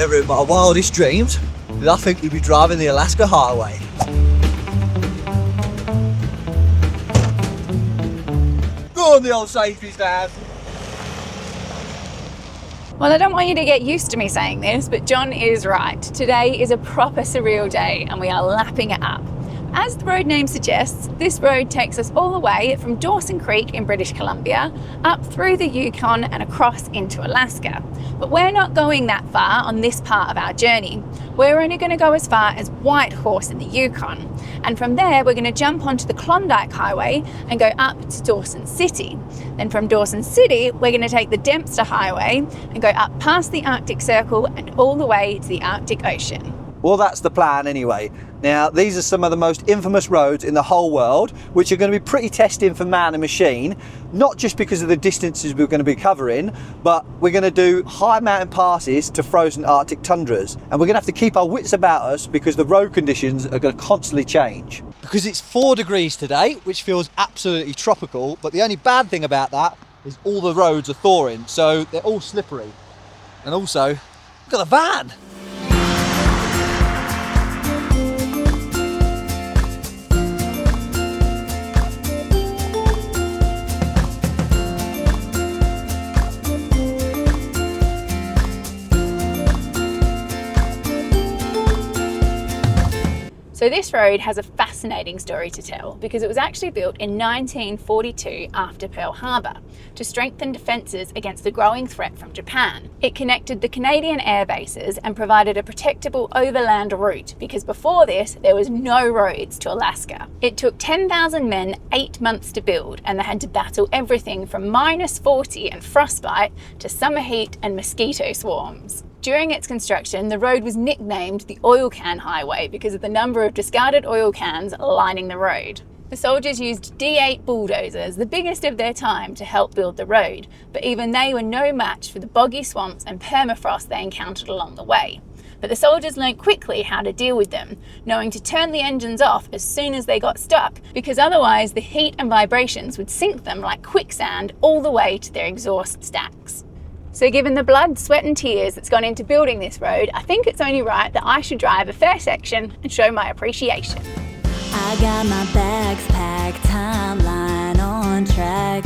Never in my wildest dreams did I think you'd be driving the Alaska Highway. Go on the old safeties, Dad. Well, I don't want you to get used to me saying this, but John is right. Today is a proper surreal day and we are lapping it up. As the road name suggests, this road takes us all the way from Dawson Creek in British Columbia, up through the Yukon and across into Alaska. But we're not going that far on this part of our journey. We're only going to go as far as Whitehorse in the Yukon. And from there, we're going to jump onto the Klondike Highway and go up to Dawson City. Then from Dawson City, we're going to take the Dempster Highway and go up past the Arctic Circle and all the way to the Arctic Ocean. Well, that's the plan anyway. Now, these are some of the most infamous roads in the whole world, which are going to be pretty testing for man and machine, not just because of the distances we're going to be covering, but we're going to do high mountain passes to frozen Arctic tundras. And we're going to have to keep our wits about us because the road conditions are going to constantly change. Because it's 4 degrees today, which feels absolutely tropical, but the only bad thing about that is all the roads are thawing, so they're all slippery. And also, we've got a van. So this road has a fascinating story to tell because it was actually built in 1942 after Pearl Harbor to strengthen defences against the growing threat from Japan. It connected the Canadian air bases and provided a protectable overland route because before this there was no roads to Alaska. It took 10,000 men 8 months to build and they had to battle everything from -40 and frostbite to summer heat and mosquito swarms. During its construction, the road was nicknamed the Oil Can Highway because of the number of discarded oil cans lining the road. The soldiers used D8 bulldozers, the biggest of their time, to help build the road, but even they were no match for the boggy swamps and permafrost they encountered along the way. But the soldiers learned quickly how to deal with them, knowing to turn the engines off as soon as they got stuck, because otherwise the heat and vibrations would sink them like quicksand all the way to their exhaust stacks. So given the blood, sweat and tears that's gone into building this road, I think it's only right that I should drive a fair section and show my appreciation. I got my bags packed, timeline on track.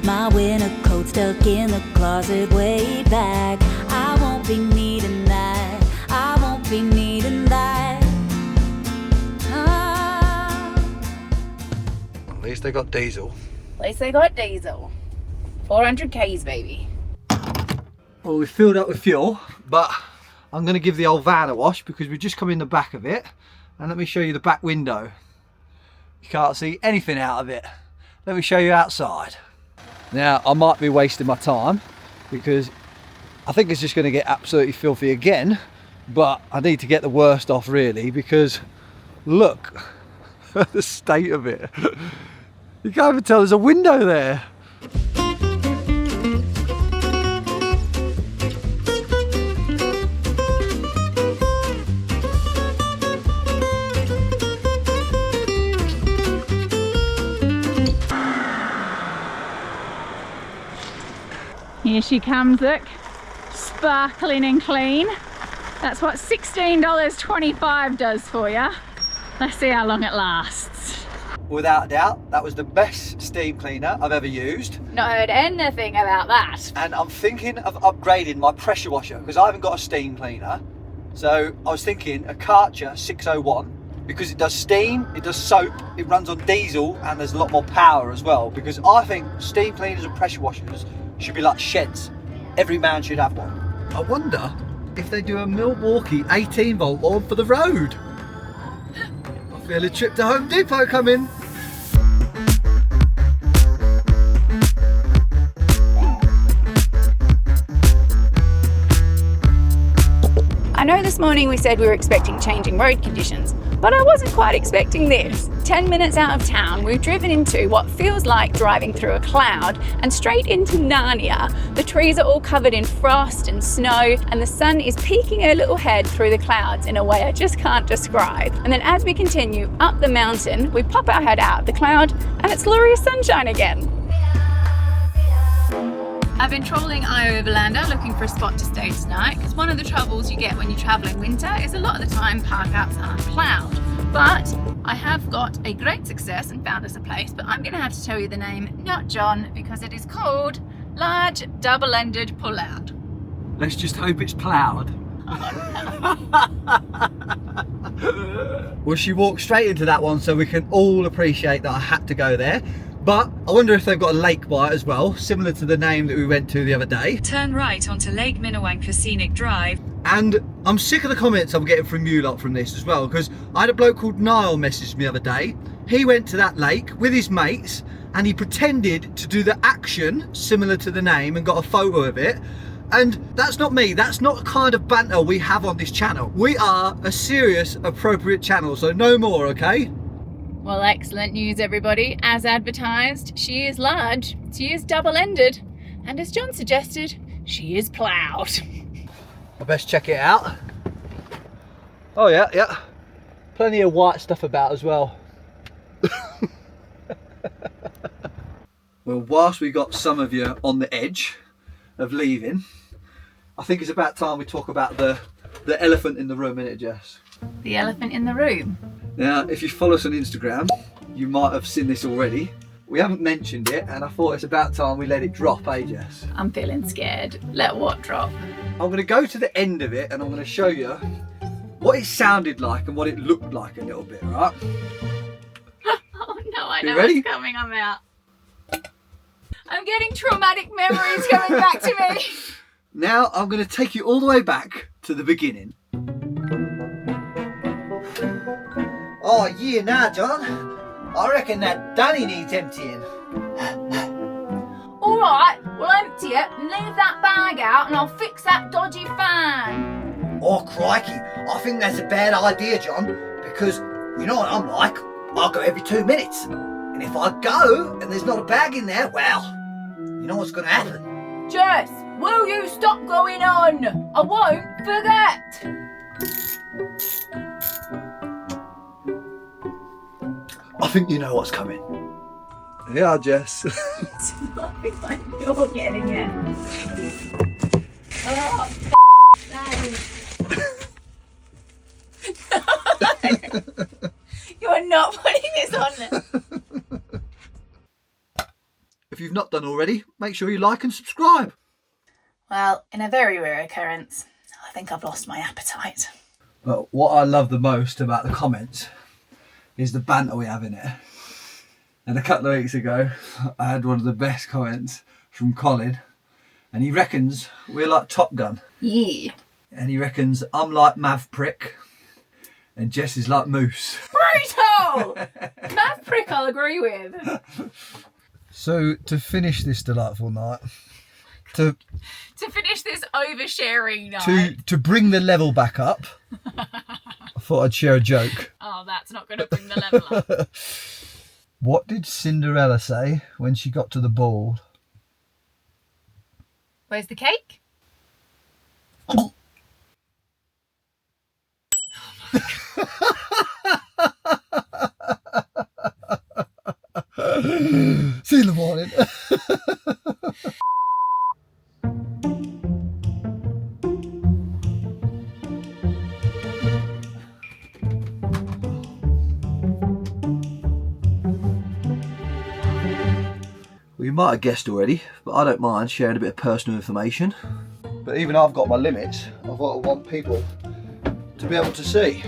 My winter coat stuck in the closet way back. I won't be needing that, I won't be needing that. At least they got diesel. At least they got diesel. 400 Ks, baby. Well, we've filled up with fuel, but I'm going to give the old van a wash because we've just come in the back of it. And let me show you the back window. You can't see anything out of it. Let me show you outside. Now, I might be wasting my time because I think it's just going to get absolutely filthy again, but I need to get the worst off really because look at the state of it. You can't even tell there's a window there. Here she comes, look, sparkling and clean. That's what $16.25 does for you. Let's see how long it lasts. Without a doubt, that was the best steam cleaner I've ever used. Not heard anything about that. And I'm thinking of upgrading my pressure washer because I haven't got a steam cleaner. So I was thinking a Karcher 601 because it does steam, it does soap, it runs on diesel and there's a lot more power as well because I think steam cleaners and pressure washers should be like sheds. Every man should have one. I wonder if they do a Milwaukee 18 volt one for the road. I feel a trip to Home Depot coming. I know this morning we said we were expecting changing road conditions, but I wasn't quite expecting this. 10 minutes out of town, we've driven into what feels like driving through a cloud and straight into Narnia. The trees are all covered in frost and snow, and the sun is peeking her little head through the clouds in a way I just can't describe. And then as we continue up the mountain, we pop our head out of the cloud and it's glorious sunshine again. I've been trawling Eye Overlander looking for a spot to stay tonight, because one of the troubles you get when you travel in winter is a lot of the time park-outs aren't ploughed. But I have got a great success and found us a place, but I'm going to have to tell you the name, not John, because it is called Large Double-Ended Pull-Out. Let's just hope it's ploughed. Well, she walked straight into that one, so we can all appreciate that I had to go there. But I wonder if they've got a lake by it as well, similar to the name that we went to the other day. Turn right onto Lake Minnewank for Scenic Drive. And I'm sick of the comments I'm getting from you lot from this as well, because I had a bloke called Niall message me the other day. He went to that lake with his mates and he pretended to do the action similar to the name and got a photo of it. And that's not me, that's not the kind of banter we have on this channel. We are a serious, appropriate channel, so no more, okay? Well, excellent news, everybody. As advertised, she is large, she is double-ended, and as John suggested, she is ploughed. I best check it out. Oh yeah. Plenty of white stuff about as well. Well, whilst we got some of you on the edge of leaving, I think it's about time we talk about the elephant in the room, innit, Jess? The elephant in the room. Now, if you follow us on Instagram, you might have seen this already. We haven't mentioned it, and I thought it's about time we let it drop, eh, Jess? I'm feeling scared. Let what drop? I'm going to go to the end of it, and I'm going to show you what it sounded like and what it looked like a little bit, right? Oh no, I You know ready? what's coming. I'm out. I'm getting traumatic memories coming back to me. Now, I'm going to take you all the way back to the beginning. Oh, yeah, nah, John. I reckon that dunny needs emptying. Alright, we'll empty it and leave that bag out and I'll fix that dodgy fan. Oh, crikey. I think that's a bad idea, John, because you know what I'm like. I'll go every 2 minutes. And if I go and there's not a bag in there, well, you know what's going to happen. Jess, will you stop going on? I won't forget. I think you know what's coming. Yeah, Jess. It's like you're getting it. Oh, you're not putting this on. If you've not done already, make sure you like and subscribe. Well, in a very rare occurrence, I think I've lost my appetite. But what I love the most about the comments is the banter we have in it. And a couple of weeks ago, I had one of the best comments from Colin, and he reckons we're like Top Gun. Yeah. And he reckons I'm like Maverick, and Jess is like Moose. Brutal! That prick I'll agree with. So, to finish this delightful night, to finish this oversharing night. To bring the level back up, I thought I'd share a joke. Oh, that's not going to bring the level up. What did Cinderella say when she got to the ball? Where's the cake? See you in the morning. Well, you might have guessed already, but I don't mind sharing a bit of personal information. But even I've got my limits of what I want people to be able to see.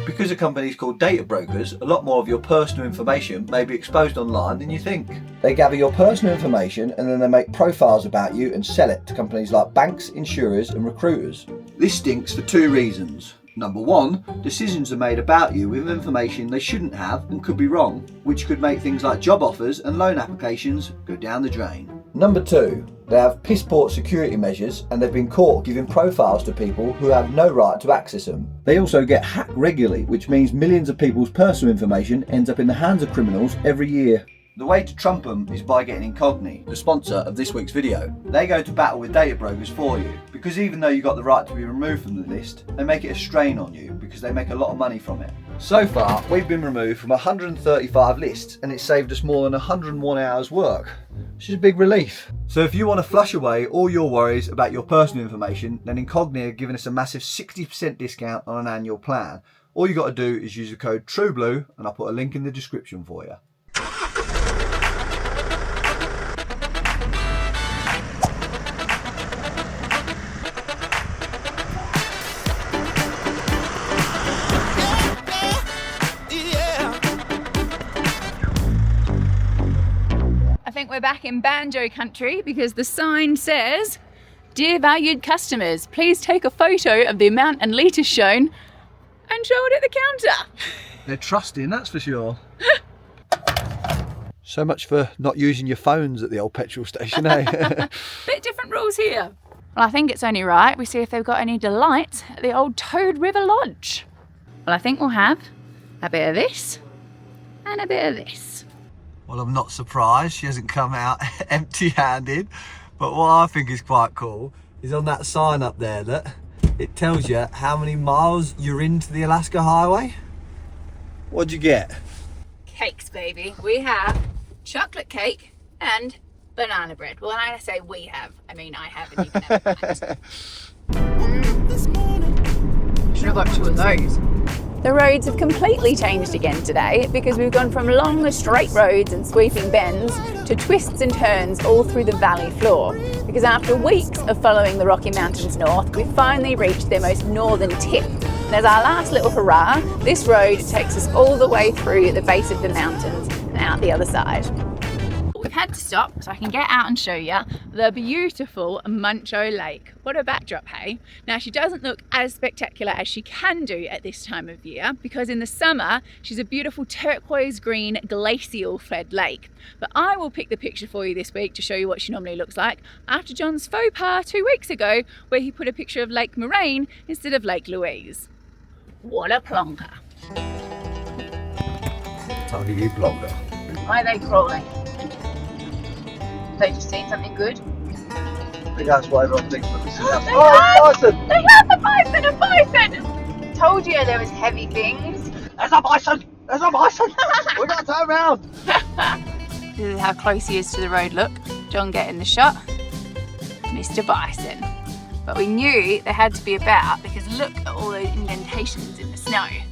Because a company is called data brokers, a lot more of your personal information may be exposed online than you think. They gather your personal information and then they make profiles about you and sell it to companies like banks, insurers and recruiters. This stinks for two reasons. Number one, decisions are made about you with information they shouldn't have and could be wrong, which could make things like job offers and loan applications go down the drain. Number two, they have piss poor security measures and they've been caught giving profiles to people who have no right to access them. They also get hacked regularly, which means millions of people's personal information ends up in the hands of criminals every year. The way to trump them is by getting Incogni, the sponsor of this week's video. They go to battle with data brokers for you, because even though you got the right to be removed from the list, they make it a strain on you because they make a lot of money from it. So far, we've been removed from 135 lists and it saved us more than 101 hours work. It's just a big relief. So if you want to flush away all your worries about your personal information, then Incognia are giving us a massive 60% discount on an annual plan. All you got to do is use the code TRUEBLUE, and I'll put a link in the description for you. I think we're back in banjo country because the sign says, "Dear valued customers, please take a photo of the amount and litres shown and show it at the counter." They're trusting, that's for sure. So much for not using your phones at the old petrol station, eh? Bit different rules here. Well, I think it's only right we see if they've got any delights at the old Toad River Lodge. Well, I think we'll have a bit of this and a bit of this. Well, I'm not surprised she hasn't come out empty-handed, but what I think is quite cool is on that sign up there, look, it tells you how many miles you're into the Alaska Highway. What'd you get? Cakes, baby. We have chocolate cake and banana bread. Well, when I say we have, I mean I have and you can have that. Should have got 2 of those. The roads have completely changed again today because we've gone from long straight roads and sweeping bends to twists and turns all through the valley floor. Because after weeks of following the Rocky Mountains north, we've finally reached their most northern tip. And as our last little hurrah, this road takes us all the way through the base of the mountains and out the other side. We've had to stop so I can get out and show you the beautiful Muncho Lake. What a backdrop, hey? Now, she doesn't look as spectacular as she can do at this time of year because in the summer, she's a beautiful turquoise green glacial fed lake. But I will pick the picture for you this week to show you what she normally looks like after John's faux pas 2 weeks ago where he put a picture of Lake Moraine instead of Lake Louise. What a plonker. Tony, you blogger. Why are they crawling? They just seen something good? I think that's what everyone thinks when they see that. Oh, Bison! They have the bison! A bison! Told you there was heavy things. There's a bison! There's a bison! We got to turn around! This is how close he is to the road, look. John getting the shot. Mr. Bison. But we knew they had to be about because look at all those indentations in the snow. I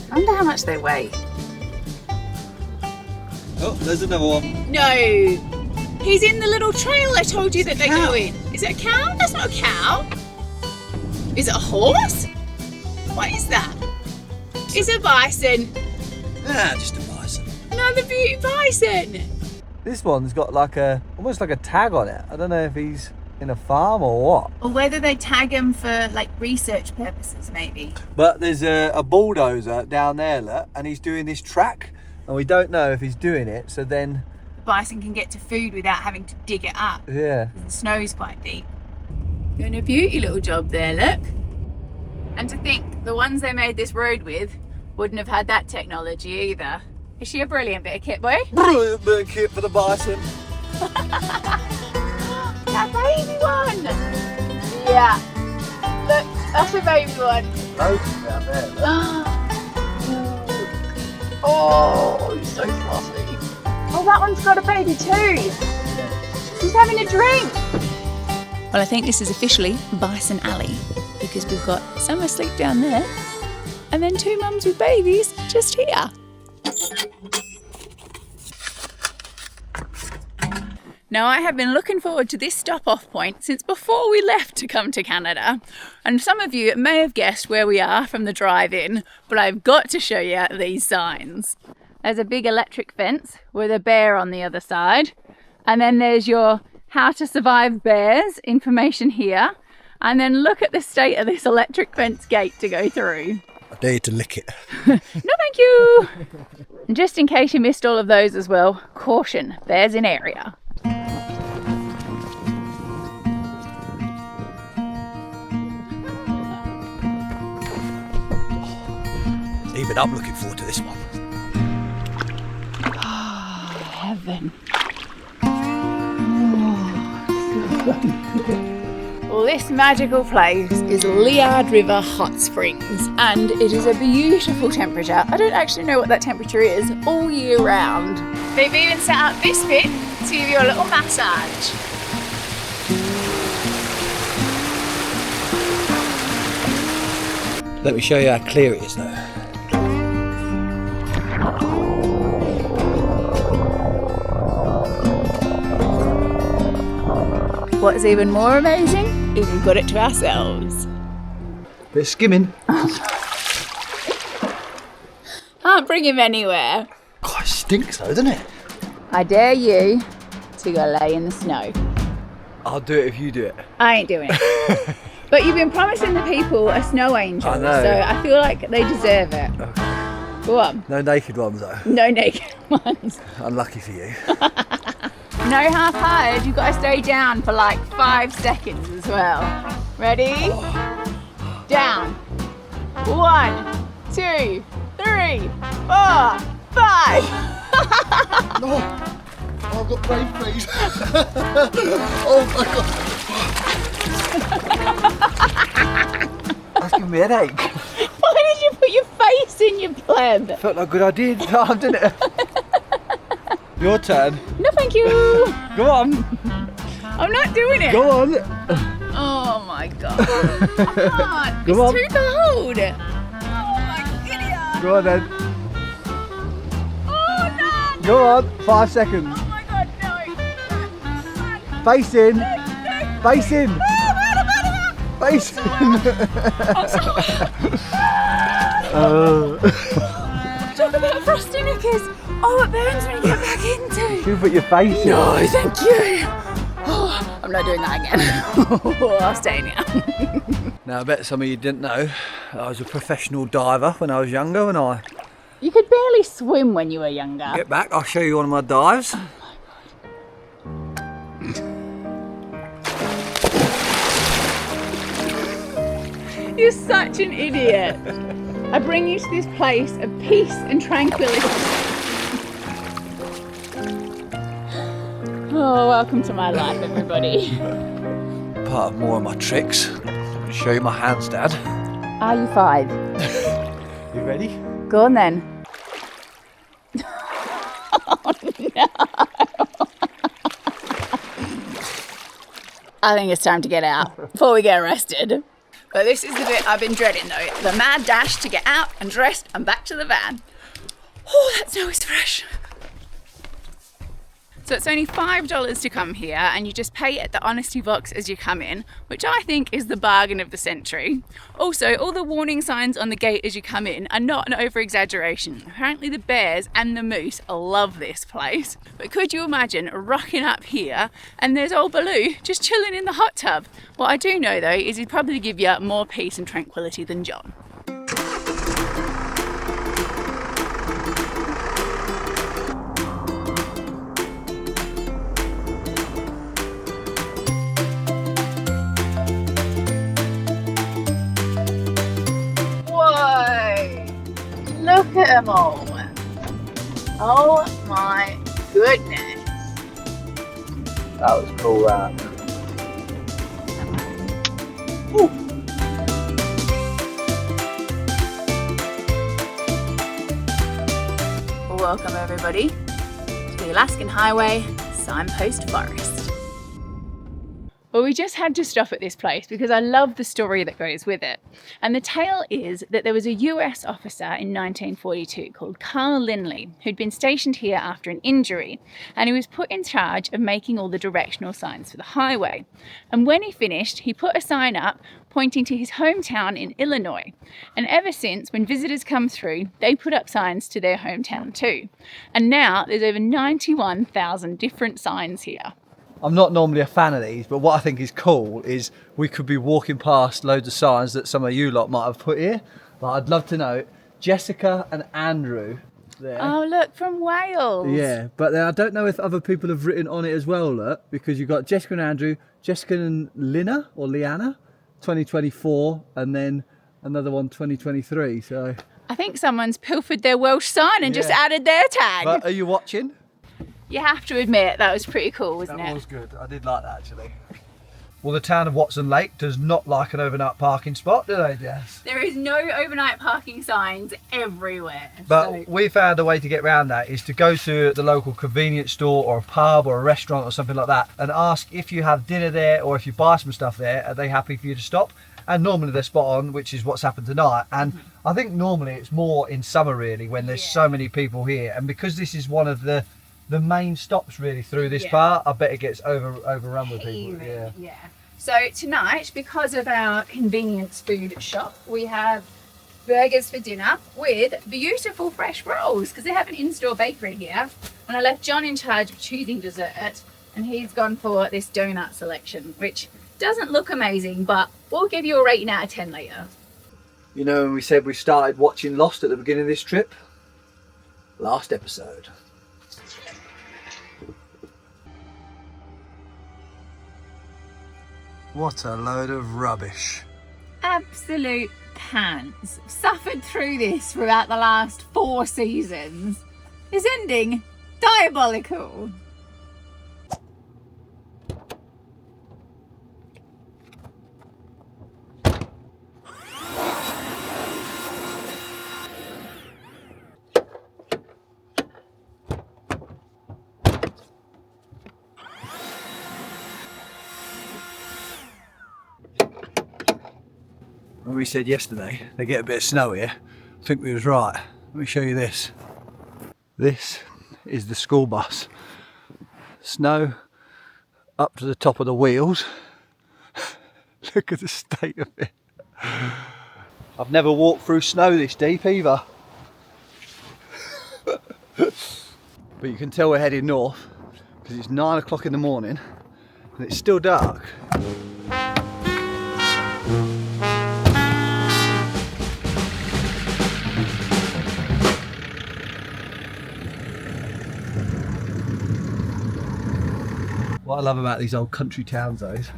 wonder how much they weigh. Oh, there's another one. No! He's in the little trail I told you that they go in. Is it a cow? That's not a cow. Is it a horse? What is that? It's a bison. Ah, just a bison. Another beauty bison. This one's got like almost like a tag on it. I don't know if he's in a farm or what. Or whether they tag him for like research purposes, maybe. But there's a bulldozer down there, look, and he's doing this track, and we don't know if he's doing it, so then Bison can get to food without having to dig it up. yeah. The snow's quite deep. Doing a beauty little job there, look. And to think, the ones they made this road with wouldn't have had that technology either. Is she a brilliant bit of kit, boy? Brilliant bit of kit for the bison. That baby one! Yeah. Look, that's a baby one. Loads down there, look. Oh, he's so fluffy. Oh, that one's got a baby too. She's having a drink. Well, I think this is officially Bison Alley because we've got some asleep down there and then 2 mums with babies just here. Now, I have been looking forward to this stop-off point since before we left to come to Canada. And some of you may have guessed where we are from the drive-in, but I've got to show you these signs. There's a big electric fence with a bear on the other side. And then there's your how to survive bears information here. And then look at the state of this electric fence gate to go through. I dare you to lick it. No, thank you. And just in case you missed all of those as well, caution, bears in area. Even I'm looking forward to this one. Heaven. Well, this magical place is Liard River Hot Springs, and it is a beautiful temperature. I don't actually know what that temperature is all year round. They've even set up this bit to give you a little massage. Let me show you how clear it is though. What's even more amazing is we've got it to ourselves. Bit of skimming. Can't bring him anywhere. God, it stinks though, doesn't it? I dare you to go lay in the snow. I'll do it if you do it. I ain't doing it. But you've been promising the people a snow angel, I know. so I feel like they deserve it. Okay. Go on. No naked ones though. No naked ones. Unlucky for you. No half-hearted, you've got to stay down for like 5 seconds as well. Ready? Down. 1, 2, 3, 4, 5. No! I've got brain freeze. Oh my god. That's giving me a headache. Why did you put your face in your pleb? Felt like a good idea, didn't it? Your turn. No, thank you. Go on. I'm not doing it. Go on. Oh my god. I can't. Go on. It's too cold. Oh my idiot. Go on then. Oh no. Go on. 5 seconds. Oh my god, no. Face in. No. Face in. Oh, Face in. I'm sorry. Talk about frosty knickers. Oh, it burns when you get back into. You put your face in. No, thank you. Oh, I'm not doing that again. I'll stay in here. Now, I bet some of you didn't know I was a professional diver when I was younger. When I You could barely swim when you were younger. get back, I'll show you one of my dives. You're such an idiot. I bring you to this place of peace and tranquility. Oh, welcome to my life, everybody. Part of more of my tricks. Show you my handstand. Are you 5? You ready? Go on then. I think it's time to get out before we get arrested. But this is the bit I've been dreading though. The mad dash to get out and dressed and back to the van. Oh, that snow is fresh. So it's only $5 to come here and you just pay at the honesty box as you come in, which I think is the bargain of the century. Also, all the warning signs on the gate as you come in are not an over-exaggeration. Apparently the bears and the moose love this place. But could you imagine rocking up here and there's old Baloo just chilling in the hot tub? What I do know though is he'd probably give you more peace and tranquility than John. Look at them all. Oh my goodness. That was cool, right? Welcome everybody to the Alaskan Highway, Signpost Forest. Well, we just had to stop at this place because I love the story that goes with it. And the tale is that there was a US officer in 1942 called Carl Linley who'd been stationed here after an injury, and he was put in charge of making all the directional signs for the highway. And when he finished, he put a sign up pointing to his hometown in Illinois. And ever since, when visitors come through, they put up signs to their hometown too. And now there's over 91,000 different signs here. I'm not normally a fan of these, but what I think is cool is we could be walking past loads of signs that some of you lot might have put here. But I'd love to know, Jessica and Andrew there. Oh, look, from Wales. Yeah, but then I don't know if other people have written on it as well, look, because you've got Jessica and Andrew, Jessica and Lina, or Liana, 2024, and then another one 2023, so... I think someone's pilfered their Welsh sign and just added their tag. But are you watching? You have to admit, that was pretty cool, wasn't it? That was good. I did like that, actually. Well, the town of Watson Lake does not like an overnight parking spot, do they, Jess? There is no overnight parking signs everywhere. But we found a way to get around that is to go to the local convenience store or a pub or a restaurant or something like that and ask if you have dinner there or if you buy some stuff there, are they happy for you to stop? And normally they're spot on, which is what's happened tonight. And I think normally it's more in summer really when there's so many people here. And because this is one of the main stops really through this part, I bet it gets overrun with people. Yeah. So tonight, because of our convenience food shop, we have burgers for dinner with beautiful fresh rolls because they have an in-store bakery here. And I left John in charge of choosing dessert, and he's gone for this donut selection, which doesn't look amazing, but we'll give you a rating out of 10 later. You know, when we said we started watching Lost at the beginning of this trip? Last episode. What a load of rubbish. Absolute pants. Suffered through this throughout the last 4 seasons. This ending, diabolical. When we said yesterday they get a bit of snow here, I think we was right. Let me show you this. This is the school bus. Snow up to the top of the wheels. Look at the state of it. I've never walked through snow this deep either. But you can tell we're heading north because it's 9 o'clock in the morning and it's still dark. What I love about these old country towns though is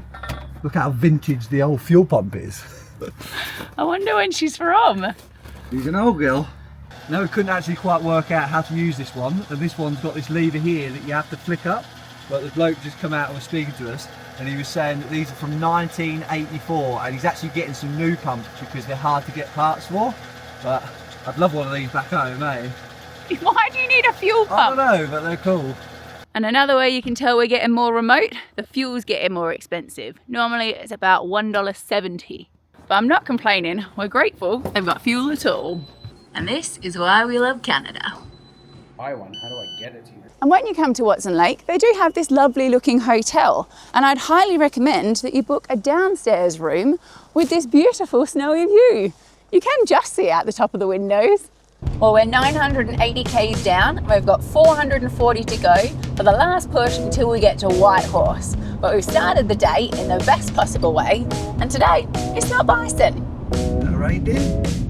look how vintage the old fuel pump is. I wonder when she's from. She's an old girl. No, we couldn't actually quite work out how to use this one, and this one's got this lever here that you have to flick up. But the bloke just come out and was speaking to us, and he was saying that these are from 1984, and he's actually getting some new pumps because they're hard to get parts for. But I'd love one of these back home, eh? Why do you need a fuel pump? I don't know, but they're cool. And another way you can tell we're getting more remote, the fuel's getting more expensive. Normally it's about $1.70. But I'm not complaining, we're grateful they've got fuel at all. And this is why we love Canada. Buy one, how do I get it to you? And when you come to Watson Lake, they do have this lovely looking hotel. And I'd highly recommend that you book a downstairs room with this beautiful snowy view. You can just see out the top of the windows. Well, we're 980 k's down. We've got 440 to go for the last push until we get to Whitehorse. But we've started the day in the best possible way. And today, it's not bison. A reindeer?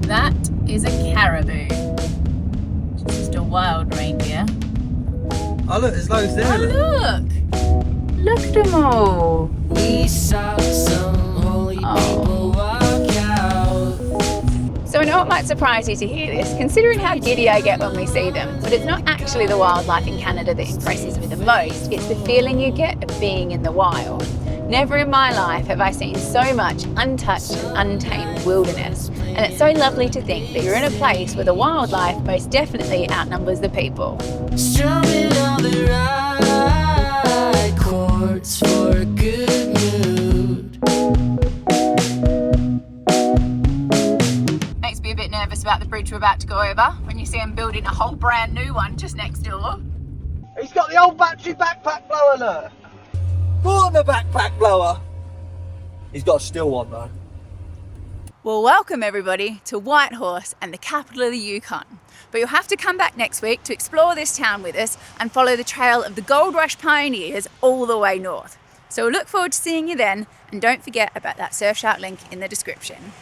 That is a caribou. It's just a wild reindeer. Oh look, there's loads there. Oh look! Look at them all. We saw some holy people walk out. So I know it might surprise you to hear this, considering how giddy I get when we see them, but it's not actually the wildlife in Canada that impresses me the most, it's the feeling you get of being in the wild. Never in my life have I seen so much untouched and untamed wilderness, and it's so lovely to think that you're in a place where the wildlife most definitely outnumbers the people. Strumming on the right chords for a good mood. Makes me a bit nervous about the bridge we're about to go over when you see them building a whole brand new one just next door. He's got the old battery backpack blower there. More than a backpack blower. He's got a still one though. Well, welcome everybody to Whitehorse and the capital of the Yukon. But you'll have to come back next week to explore this town with us and follow the trail of the Gold Rush pioneers all the way north. So we'll look forward to seeing you then, and don't forget about that Surfshark link in the description.